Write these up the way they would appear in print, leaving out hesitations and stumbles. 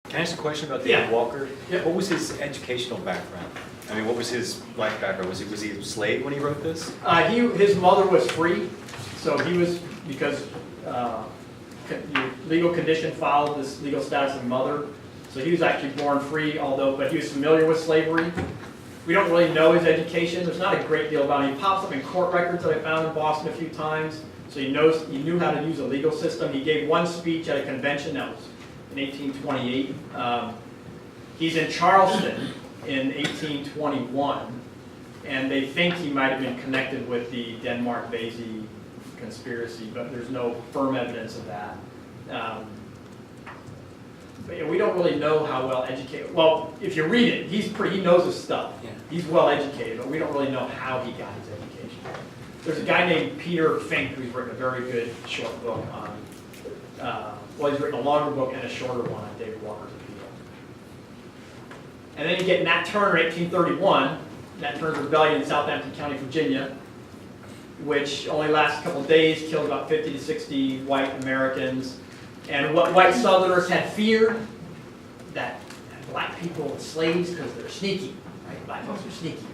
Can I ask a question about David Walker? Yeah. What was his educational background? I mean, what was his life background? Was he a slave when he wrote this? His mother was free, so he was, because your legal condition followed this legal status of mother. So he was actually born free, but he was familiar with slavery. We don't really know his education. There's not a great deal about him. He pops up in court records that I found in Boston a few times. So he knew how to use a legal system. He gave one speech at a convention that was in 1828. He's in Charleston in 1821, and they think he might have been connected with the Denmark-Vesey conspiracy, but there's no firm evidence of that. But yeah, we don't really know how well educated. Well, if you read it, he knows his stuff. Yeah. He's well educated, but we don't really know how he got his education. There's a guy named Peter Fink who's written a very good short book on. Well, he's written a longer book and a shorter one on David Walker's appeal. And then you get Nat Turner, 1831. Nat Turner's rebellion in Southampton County, Virginia, which only lasts a couple of days, killed about 50 to 60 white Americans. And what white Southerners had feared, that black people were slaves because they're sneaky, right? Black folks are sneaky.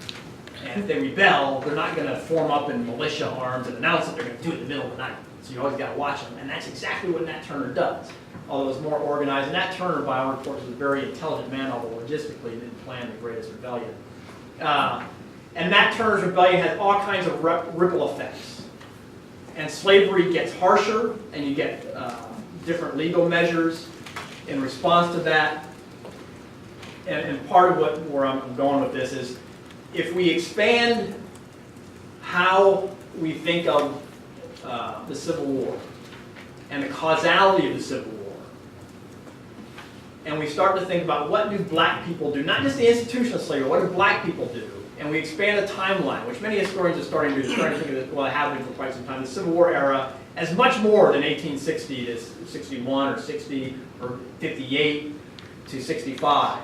And if they rebel, they're not going to form up in militia arms and announce that they're going to do it in the middle of the night. So you always got to watch them. And that's exactly what Nat Turner does. Although it was more organized. And Nat Turner, by our reports, was a very intelligent man, although logistically he didn't plan the greatest rebellion. And Nat Turner's rebellion has all kinds of ripple effects. And slavery gets harsher, and you get different legal measures in response to that. And part of where I'm going with this is, if we expand how we think of the Civil War and the causality of the Civil War, and we start to think about what do black people do, not just the institution of slavery, what do black people do, and we expand the timeline, which many historians are starting to do, starting to think of it, well, it have been for quite some time, the Civil War era, as much more than 1860 to 61 or 60 or 58 to 65,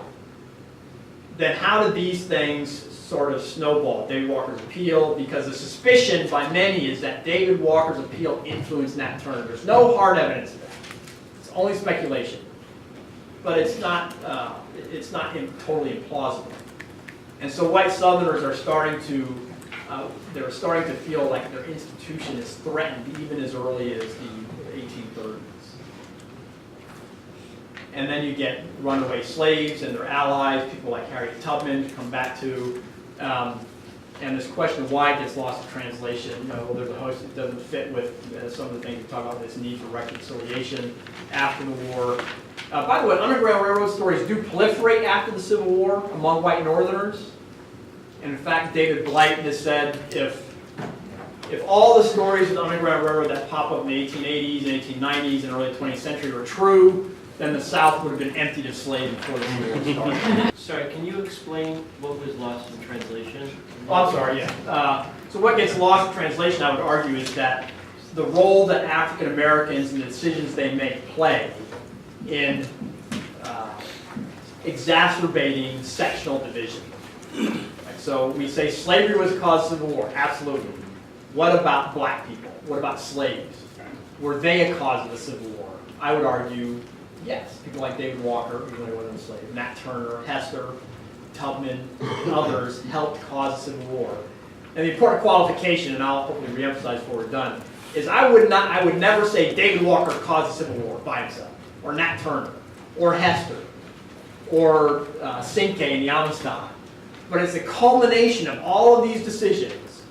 then how did these things sort of snowball? David Walker's appeal, because the suspicion by many is that David Walker's appeal influenced Nat Turner. There's no hard evidence of that. It's only speculation. But it's not totally implausible. And so white Southerners are starting to feel like their institution is threatened even as early as the 1830s. And then you get runaway slaves and their allies, people like Harriet Tubman, come back to, and this question of why it gets lost in translation. There's a host that doesn't fit with some of the things we talk about, this need for reconciliation after the war. By the way, Underground Railroad stories do proliferate after the Civil War among white Northerners. And in fact, David Blight has said if all the stories of the Underground Railroad that pop up in the 1880s, 1890s, and early 20th century were true, then the South would have been emptied of slaves before the Civil War started. Sorry, can you explain what was lost in translation? Oh, I'm sorry, yeah. So what gets lost in translation, I would argue, is that the role that African Americans and the decisions they make play in exacerbating sectional division. So we say slavery was the cause of the Civil War. Absolutely. What about black people? What about slaves? Were they a cause of the Civil War? I would argue, yes. People like David Walker, even though he wasn't a slave, Nat Turner, Hester, Tubman, and others helped cause the Civil War. And the important qualification, and I'll hopefully reemphasize before we're done, is I would never say David Walker caused the Civil War by himself, or Nat Turner, or Hester, or Cinque and the Amistad. But it's a culmination of all of these decisions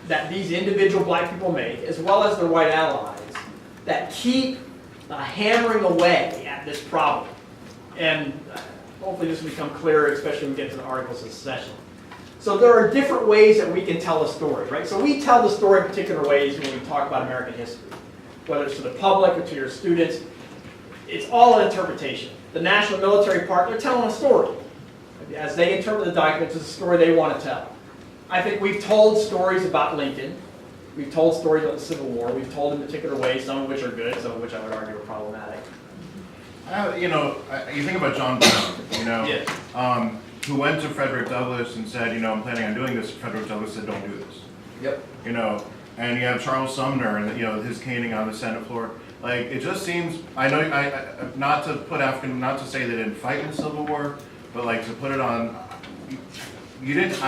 that these individual black people make, as well as their white allies, that keep hammering away at this problem. And hopefully this will become clearer, especially when we get to the Articles of Secession. So there are different ways that we can tell a story, right? So we tell the story in particular ways when we talk about American history, whether it's to the public or to your students. It's all an interpretation. The National Military Park, they're telling a story. As they interpret the documents, it's a story they want to tell. I think we've told stories about Lincoln. We've told stories about the Civil War. We've told in particular ways, some of which are good, some of which I would argue are problematic. You think about John Brown, Yeah. Who went to Frederick Douglass and said, I'm planning on doing this. Frederick Douglass said, don't do this. Yep. And you have Charles Sumner and his caning on the Senate floor. Like, it just seems, I know, not to say they didn't fight in the Civil War, but like to put it on, you didn't,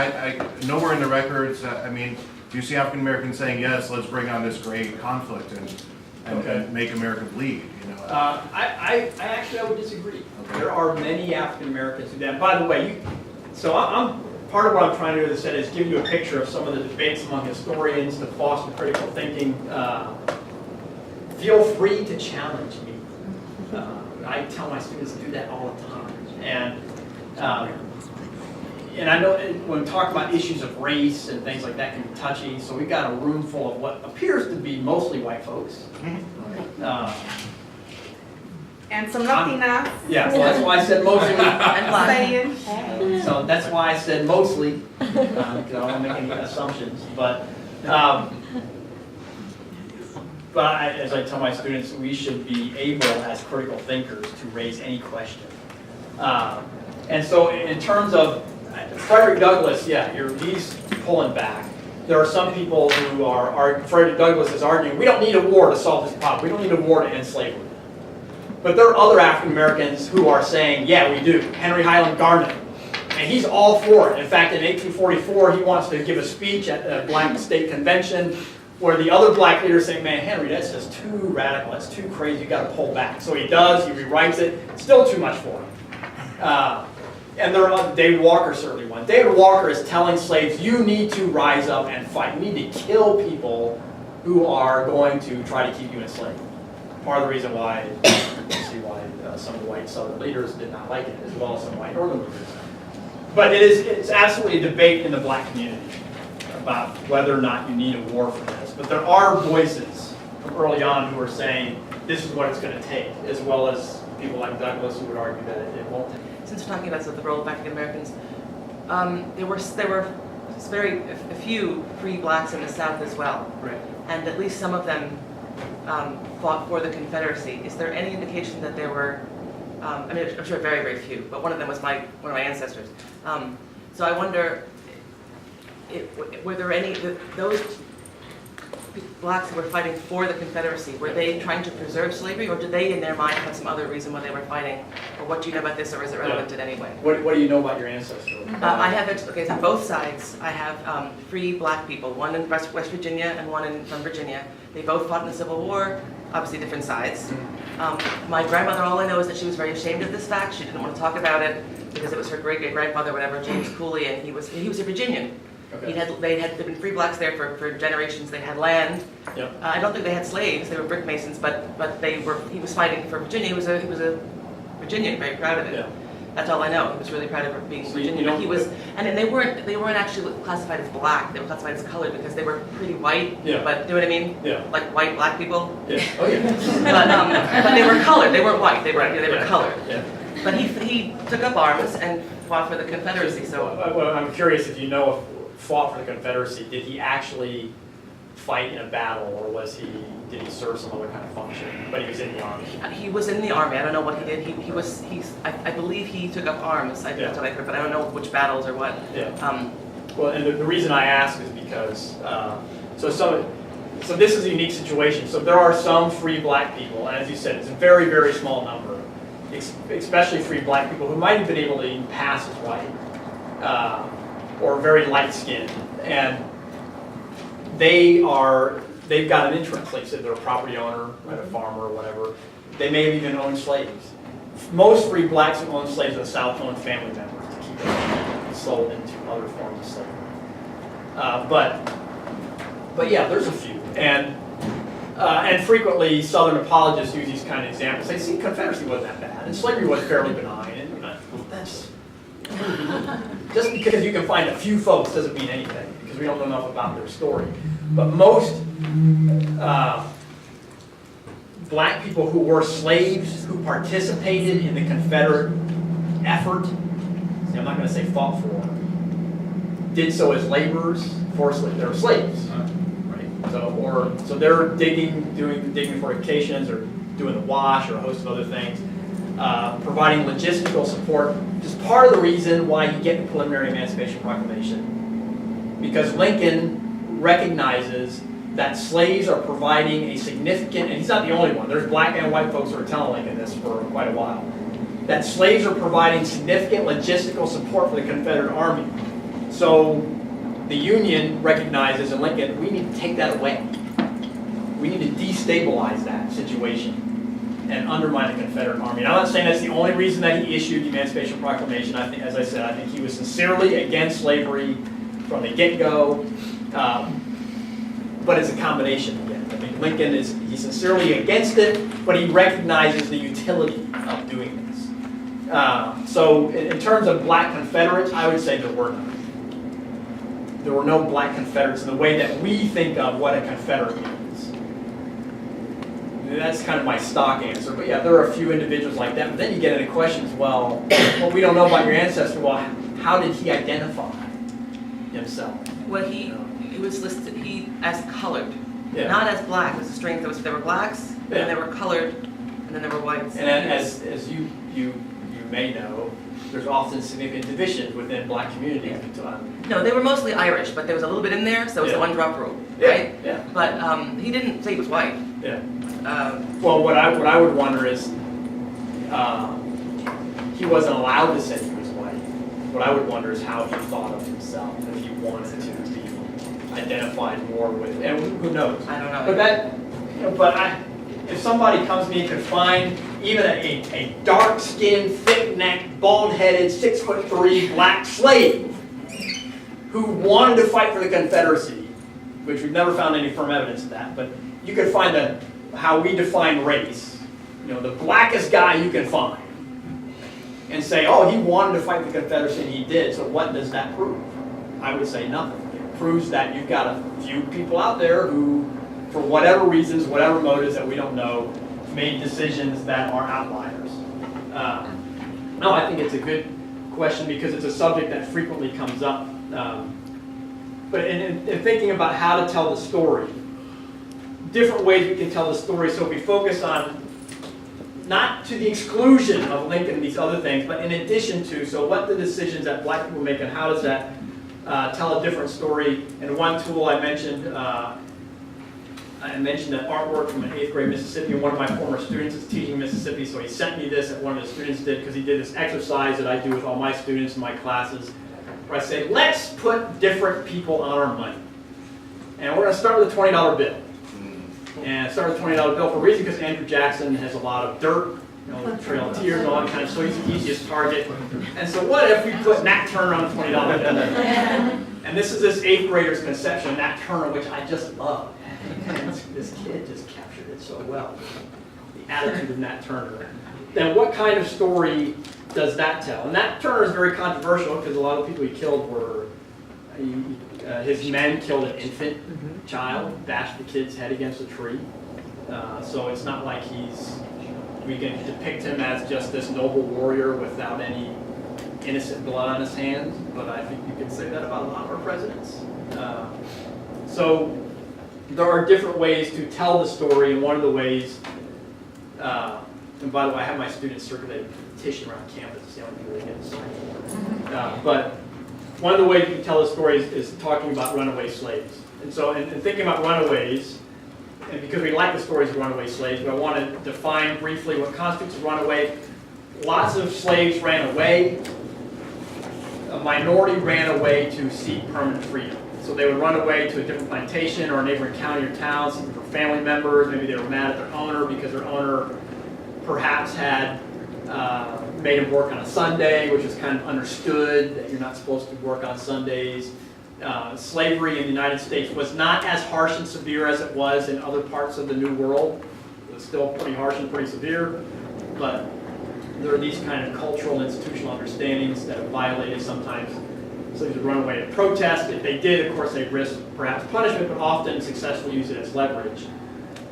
nowhere in the records, I mean, do you see African Americans saying, yes, let's bring on this great conflict and make America bleed, you know? I would disagree. Okay. There are many African Americans who did. By the way, I'm part of what I'm trying to do, as I said, is give you a picture of some of the debates among historians to foster critical thinking. Feel free to challenge me. I tell my students to do that all the time. And I know when we talk about issues of race and things like that can be touchy, so we've got a room full of what appears to be mostly white folks. And some Latinas. Yeah, so that's why I said mostly. And Black. So that's why I said mostly, because I don't want to make any assumptions. But as I tell my students, we should be able, as critical thinkers, to raise any question. And so in terms of Frederick Douglass, he's pulling back. There are some people who Frederick Douglass is arguing, we don't need a war to solve this problem. We don't need a war to end slavery. But there are other African Americans who are saying, yeah, we do. Henry Highland Garnet. And he's all for it. In fact, in 1844, he wants to give a speech at the Black State Convention where the other black leaders say, man, Henry, that's just too radical. That's too crazy. You got to pull back. So he does. He rewrites it. It's still too much for him. And there are David Walker certainly one. David Walker is telling slaves, you need to rise up and fight. You need to kill people who are going to try to keep you enslaved. Part of the reason why, some of the white Southern leaders did not like it, as well as some white Northern leaders. But it's absolutely a debate in the black community about whether or not you need a war for this. But there are voices from early on who are saying this is what it's going to take, as well as people like Douglass who would argue that it won't take. Since we're talking about the role of African Americans, there were a few free blacks in the South as well, Right. and at least some of them fought for the Confederacy. Is there any indication that there were? I mean, I'm sure very, very few, but one of them was one of my ancestors. So I wonder, were there any those blacks who were fighting for the Confederacy? Were they trying to preserve slavery, or did they, in their mind, have some other reason why they were fighting? Or what do you know about this, or is it relevant in any way? What do you know about your ancestors? I have it. Okay, so both sides. I have free black people, one in West Virginia and one from Virginia. They both fought in the Civil War, obviously different sides. My grandmother, all I know is that she was very ashamed of this fact. She didn't want to talk about it because it was her great-great-grandfather, whatever, James Cooley, and he was a Virginian. Okay. There'd been free blacks there for generations. They had land. Yep. I don't think they had slaves. They were brick masons, but he was fighting for Virginia. He was a Virginian, very proud of it. Yeah. That's all I know. He was really proud of being So Virginian. But he was, and then they weren't actually classified as black. They were classified as colored because they were pretty white. Yeah. But you know what I mean? Yeah. Like white black people. Yeah. Oh yeah. But they were colored. They weren't white. They were Yeah. colored. Yeah. But he took up arms and fought for the Confederacy. So Well, I'm curious if you know if fought for the Confederacy, did he actually fight in a battle, or did he serve some other kind of function? But he was in the army. he was in the army. I don't know what he did. I believe he took up arms. That's what I heard, but I don't know which battles or what. Yeah. Well, and the reason I ask is because so this is a unique situation. So there are some free black people, and as you said, it's a very, very small number, especially free black people who might have been able to even pass as white or very light skinned, and they've got an insurance. Like I said, they're a property owner, right, a farmer, or whatever. They may have even owned slaves. Most free blacks who owned slaves in the South owned family members to keep them sold into other forms of slavery. But yeah, there's a few, and frequently Southern apologists use these kind of examples. They see Confederacy wasn't that bad, and slavery was fairly benign, and that's just because you can find a few folks doesn't mean anything, because we don't know enough about their story. But most black people who were slaves, who participated in the Confederate effort, see, I'm not going to say fought for, did so as laborers for slaves. They were slaves, right? So they're doing digging fortifications, or doing the wash, or a host of other things, providing logistical support. Just part of the reason why you get the preliminary Emancipation Proclamation, because Lincoln recognizes that slaves are providing a significant, and he's not the only one, there's black and white folks who are telling Lincoln this for quite a while, that slaves are providing significant logistical support for the Confederate Army. So the Union recognizes, and Lincoln, we need to take that away. We need to destabilize that situation and undermine the Confederate Army. And I'm not saying that's the only reason that he issued the Emancipation Proclamation. I think, as I said, I think he was sincerely against slavery from the get-go. But it's a combination again. I think Lincoln he's sincerely against it, but he recognizes the utility of doing this. So in terms of black Confederates, I would say there were none. There were no black Confederates in the way that we think of what a Confederate means. That's kind of my stock answer. But yeah, there are a few individuals like that. But then you get into questions, well, we don't know about your ancestor. Well, how did he identify himself? Well, he was listed as colored, Yeah. not as black. It was a strange. There were blacks, and then there were colored, and then there were whites. And as you may know, there's often significant divisions within black communities. No, they were mostly Irish, but there was a little bit in there, so it was Yeah. the one drop rule, Yeah, right? yeah. But he didn't say he was white. Yeah. Um, Well, what I would wonder is, he wasn't allowed to say he was white. What I would wonder is how he thought of himself, if he wanted to be identified more with, and who knows? I don't know. But if somebody comes to me and could find even a dark-skinned, thick-necked, bald-headed, 6'3" black slave who wanted to fight for the Confederacy, which we've never found any firm evidence of that, but you could find how we define race, the blackest guy you can find, and say, oh, he wanted to fight the Confederacy and he did, so what does that prove? I would say nothing. It proves that you've got a few people out there who, for whatever reasons, whatever motives that we don't know, made decisions that are outliers. No, I think it's a good question because it's a subject that frequently comes up. But in thinking about how to tell the story, different ways we can tell the story. So if we focus on, not to the exclusion of Lincoln and these other things, but in addition to, so what the decisions that black people make and how does that tell a different story. And one tool I mentioned that artwork from an 8th grade Mississippi, and one of my former students is teaching Mississippi, so he sent me this that one of the students did because he did this exercise that I do with all my students in my classes, where I say, let's put different people on our money. And we're going to start with a $20 bill. And start with a $20 bill for a reason, because Andrew Jackson has a lot of dirt, Trail of Tears and all that kind of, so he's the easiest target. And so what if we put Nat Turner on a $20 bill? And this is this 8th grader's conception of Nat Turner, which I just love. This kid just captured it so well. The attitude of Nat Turner. Then what kind of story does that tell? And Nat Turner is very controversial because a lot of the people he killed were, his men killed an infant child, bashed the kid's head against a tree. So it's not like we can depict him as just this noble warrior without any innocent blood on his hands, but I think you can say that about a lot of our presidents. So there are different ways to tell the story, and one of the ways, and by the way, I have my students circulate a petition around campus to see how many people they get signed for. But one of the ways you can tell the story is talking about runaway slaves. And so in thinking about runaways, and because we like the stories of runaway slaves, I want to define briefly what constitutes a runaway. Lots of slaves ran away. A minority ran away to seek permanent freedom. So they would run away to a different plantation or a neighboring county or town, seeking for family members. Maybe they were mad at their owner because their owner perhaps had made him work on a Sunday, which is kind of understood that you're not supposed to work on Sundays. Slavery in the United States was not as harsh and severe as it was in other parts of the New World. It was still pretty harsh and pretty severe, but there are these kind of cultural institutional understandings that have violated sometimes. Slaves would run away to protest. If they did, of course, they risked perhaps punishment, but often successfully use it as leverage.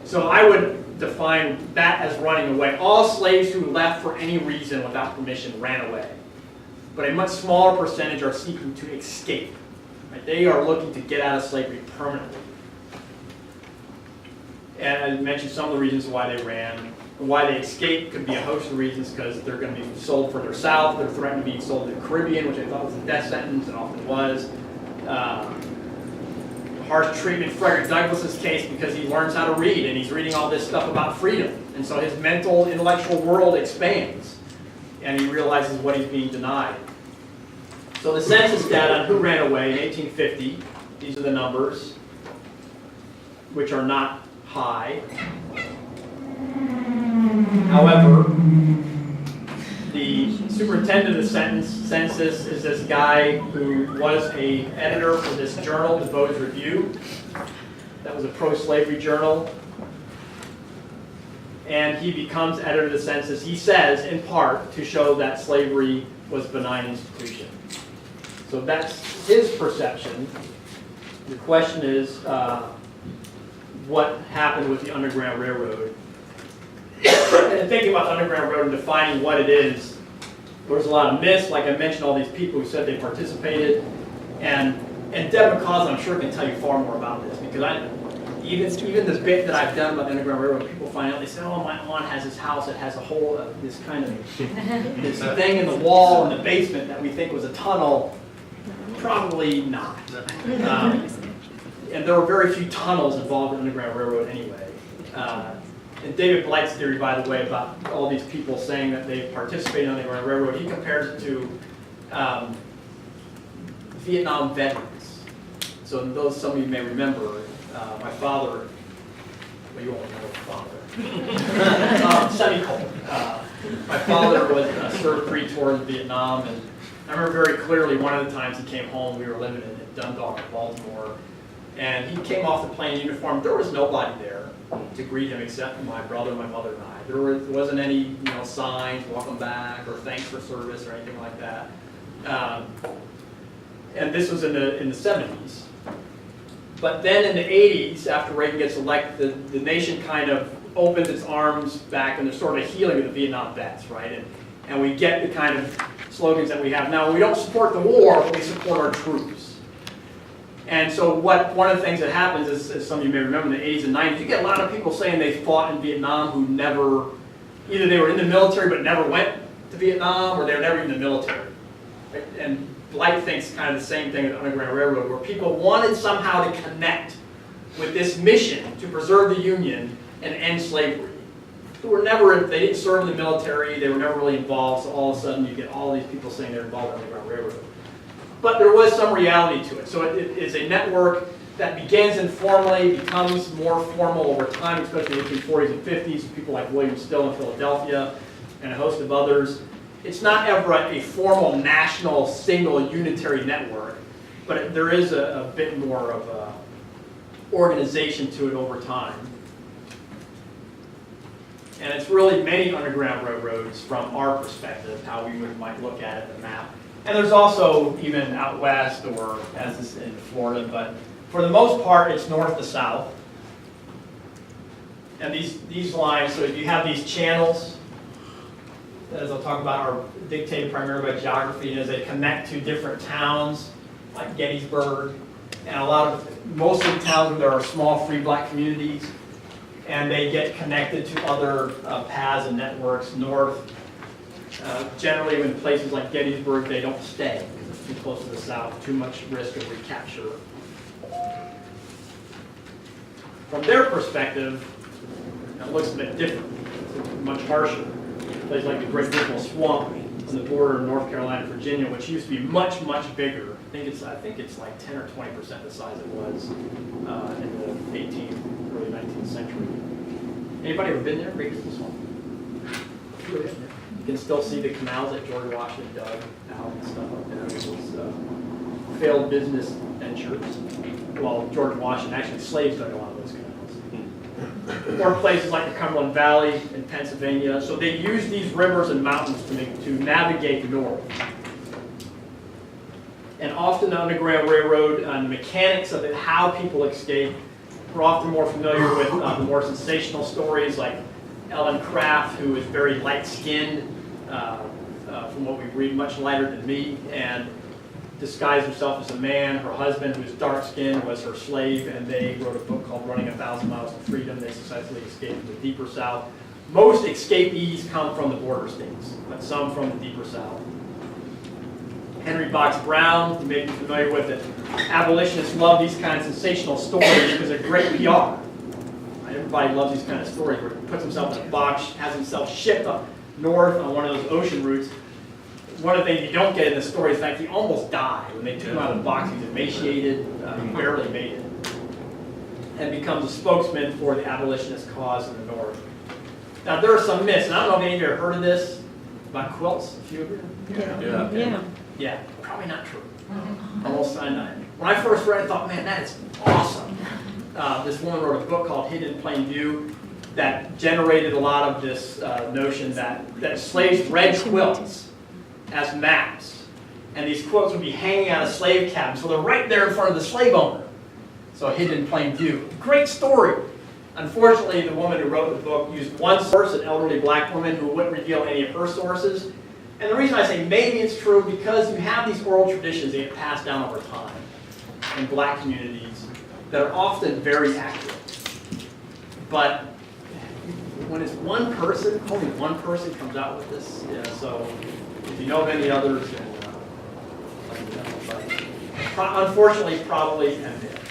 So I would define that as running away. All slaves who left for any reason without permission ran away. But a much smaller percentage are seeking to escape. Right? They are looking to get out of slavery permanently. And I mentioned some of the reasons why they ran. Why they escaped could be a host of reasons, because they're going to be sold further south. They're threatened to be sold to the Caribbean, which I thought was a death sentence and often was. harsh treatment. Frederick Douglass's case, because he learns how to read and he's reading all this stuff about freedom. And so his mental, intellectual world expands and he realizes what he's being denied. So the census data on who ran away in 1850, these are the numbers, which are not high. However, the superintendent of the census is this guy who was an editor for this journal, the Voters Review. That was a pro-slavery journal. And he becomes editor of the census, he says, in part, to show that slavery was a benign institution. So that's his perception. The question is, what happened with the Underground Railroad? And thinking about the Underground Railroad and defining what it is, there was a lot of myths. Like I mentioned, all these people who said they participated. And Deb McCausland, I'm sure, can tell you far more about this, because even this bit that I've done about the Underground Railroad, people find out, they say, oh, my aunt has this house that has a whole, this kind of, this thing in the wall in the basement that we think was a tunnel. Probably not. And there were very few tunnels involved in the Underground Railroad anyway. And David Blight's theory, by the way, about all these people saying that they participated in the Underground Railroad, he compares it to Vietnam veterans. So those, some of you may remember, my father, well, you won't remember my father. Semicolon. My father was served 3 tours in Vietnam, and I remember very clearly one of the times he came home, we were living in Dundalk, Baltimore, and he came off the plane in uniform. There was nobody there to greet him except my brother, my mother, and I. There wasn't any signs, welcome back, or thanks for service, or anything like that. And this was in the 70s. But then in the 80s, after Reagan gets elected, the nation kind of opens its arms back, and there's sort of a healing of the Vietnam vets, right? And we get the kind of slogans that we have now. We don't support the war, but we support our troops. And so one of the things that happens is, as some of you may remember, in the 80s and 90s, you get a lot of people saying they fought in Vietnam who never, either they were in the military but never went to Vietnam, or they were never in the military. Right? And Blight thinks kind of the same thing with the Underground Railroad, where people wanted somehow to connect with this mission to preserve the Union and end slavery. Who were never, they didn't serve in the military, they were never really involved, so all of a sudden you get all these people saying they're involved in the Underground Railroad. But there was some reality to it. So it is a network that begins informally, becomes more formal over time, especially in the 1840s and 50s, people like William Still in Philadelphia and a host of others. It's not ever a formal national single unitary network, but there is a bit more of a organization to it over time. And it's really many Underground Railroads from our perspective, how we might look at it, the map. And there's also even out west, or as is in Florida, but for the most part, it's north to south. And these lines, so you have these channels, as I'll talk about, are dictated primarily by geography, and as they connect to different towns, like Gettysburg, and most of the towns where there are small free black communities, and they get connected to other paths and networks north. Generally, in places like Gettysburg, they don't stay because it's too close to the south, too much risk of recapture. From their perspective, it looks a bit different. It's much harsher. Places like the Great Dismal Swamp on the border of North Carolina and Virginia, which used to be much, much bigger. I think it's like 10 or 20% the size it was in the 18th, early 19th century. Anybody ever been there, Great Dismal Swamp? You can still see the canals that George Washington dug out and stuff up there. It was failed business ventures. Well, George Washington, actually slaves dug a lot of those canals. Or places like the Cumberland Valley in Pennsylvania. So they use these rivers and mountains to navigate the north. And often the Underground Railroad, the mechanics of it, how people escape, we're often more familiar with the more sensational stories like Ellen Craft, who is very light-skinned, from what we read, much lighter than me, and disguised herself as a man. Her husband, who is dark-skinned, was her slave, and they wrote a book called Running 1,000 Miles to Freedom. They successfully escaped to the deeper south. Most escapees come from the border states, but some from the deeper south. Henry Box Brown, you may be familiar with it. Abolitionists love these kind of sensational stories because they're great PR. Everybody loves these kind of stories where he puts himself in a box, has himself shipped up north on one of those ocean routes. One of the things you don't get in the story is that he almost died. When they took him out of the box, he's emaciated, barely made it, and becomes a spokesman for the abolitionist cause in the north. Now, there are some myths, and I don't know if any of you have heard of this, about quilts. A few of you? Yeah. Yeah, probably not true. Almost, I know. When I first read it, I thought, man, that is awesome. This woman wrote a book called Hidden in Plain View that generated a lot of this notion that slaves read quilts as maps. And these quilts would be hanging out of slave cabins, so they're right there in front of the slave owner. So Hidden in Plain View. Great story. Unfortunately, the woman who wrote the book used one source, an elderly black woman who wouldn't reveal any of her sources. And the reason I say maybe it's true, because you have these oral traditions that get passed down over time in black communities that are often very accurate. But when it's one person, only one person comes out with this, so if you know of any others, then let me know. But unfortunately, probably a myth.